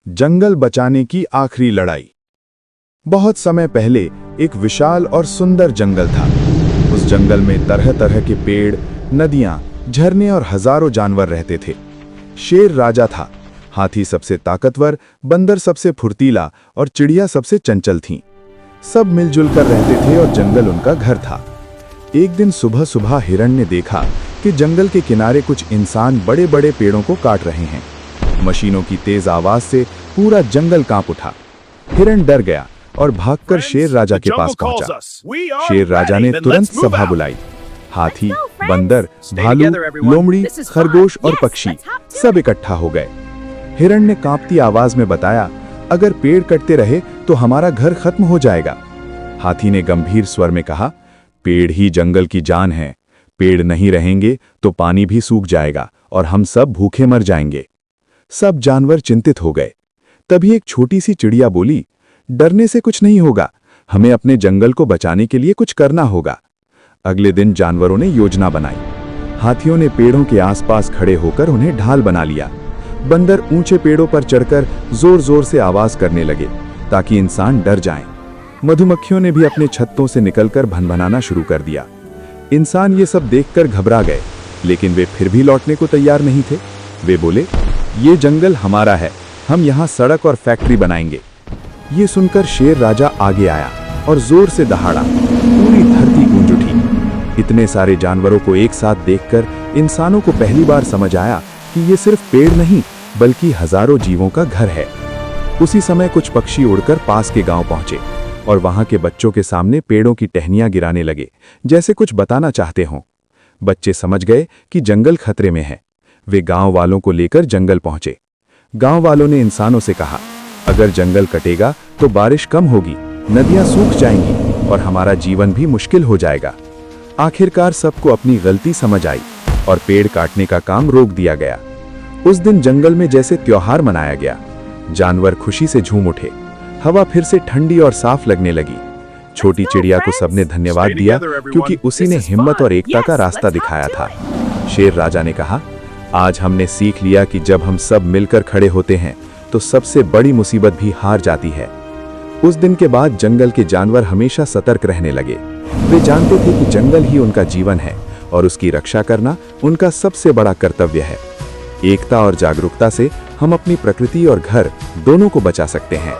जंगल बचाने की आखिरी लड़ाई। बहुत समय पहले एक विशाल और सुंदर जंगल था। उस जंगल में तरह तरह के पेड़, नदियां, झरने और हजारों जानवर रहते थे। शेर राजा था। हाथी सबसे ताकतवर, बंदर सबसे फुर्तीला और चिड़िया सबसे चंचल थीं। सब मिलजुल कर रहते थे और जंगल उनका घर था। एक दिन सुबह सुबह हिरण ने देखा कि जंगल के किनारे कुछ इंसान बड़े बड़े पेड़ों को काट रहे हैं। मशीनों की तेज आवाज से पूरा जंगल कांप उठा। हिरण डर गया और भागकर शेर राजा के पास पहुंचा। शेर राजा ने तुरंत सभा बुलाई। हाथी, बंदर, भालू, लोमड़ी, खरगोश और पक्षी सब इकट्ठा हो गए। हिरण ने कांपती आवाज में बताया, अगर पेड़ कटते रहे तो हमारा घर खत्म हो जाएगा। हाथी ने गंभीर स्वर में कहा, पेड़ ही जंगल की जान है। पेड़ नहीं रहेंगे तो पानी भी सूख जाएगा और हम सब भूखे मर जाएंगे। सब जानवर चिंतित हो गए। तभी एक छोटी सी चिड़िया बोली, डरने से कुछ नहीं होगा, हमें अपने जंगल को बचाने के लिए कुछ करना होगा। अगले दिन जानवरों ने योजना बनाई। हाथियों ने पेड़ों के आसपास खड़े होकर उन्हें ढाल बना लिया। बंदर ऊंचे पेड़ों पर चढ़कर जोर जोर से आवाज करने लगे ताकि इंसान डर जाएं। मधुमक्खियों ने भी अपने छत्तों से निकलकर भनभनाना शुरू कर दिया। इंसान ये सब देखकर घबरा गए, लेकिन वे फिर भी लौटने को तैयार नहीं थे। वे बोले, ये जंगल हमारा है, हम यहाँ सड़क और फैक्ट्री बनाएंगे। ये सुनकर शेर राजा आगे आया और जोर से दहाड़ा। पूरी धरती गूंज उठी। इतने सारे जानवरों को एक साथ देखकर इंसानों को पहली बार समझ आया कि ये सिर्फ पेड़ नहीं बल्कि हजारों जीवों का घर है। उसी समय कुछ पक्षी उड़कर पास के गांव पहुंचे और वहां के बच्चों के सामने पेड़ों की टहनियां गिराने लगे, जैसे कुछ बताना चाहते हों। बच्चे समझ गए कि जंगल खतरे में है। वे गांव वालों को लेकर जंगल पहुंचे। गांव वालों ने इंसानों से कहा, अगर जंगल कटेगा तो बारिश कम होगी, नदियां सूख जाएंगी और हमारा जीवन भी मुश्किल हो जाएगा। आखिरकार सबको अपनी गलती समझ आई और पेड़ काटने का काम रोक दिया गया। उस दिन जंगल में जैसे त्योहार मनाया गया। जानवर खुशी से झूम उठे। हवा फिर से ठंडी और साफ लगने लगी। छोटी चिड़िया को सबने धन्यवाद दिया क्योंकि उसी ने हिम्मत और एकता का रास्ता दिखाया था। शेर राजा ने कहा, आज हमने सीख लिया कि जब हम सब मिलकर खड़े होते हैं तो सबसे बड़ी मुसीबत भी हार जाती है। उस दिन के बाद जंगल के जानवर हमेशा सतर्क रहने लगे। वे जानते थे कि जंगल ही उनका जीवन है और उसकी रक्षा करना उनका सबसे बड़ा कर्तव्य है। एकता और जागरूकता से हम अपनी प्रकृति और घर दोनों को बचा सकते हैं।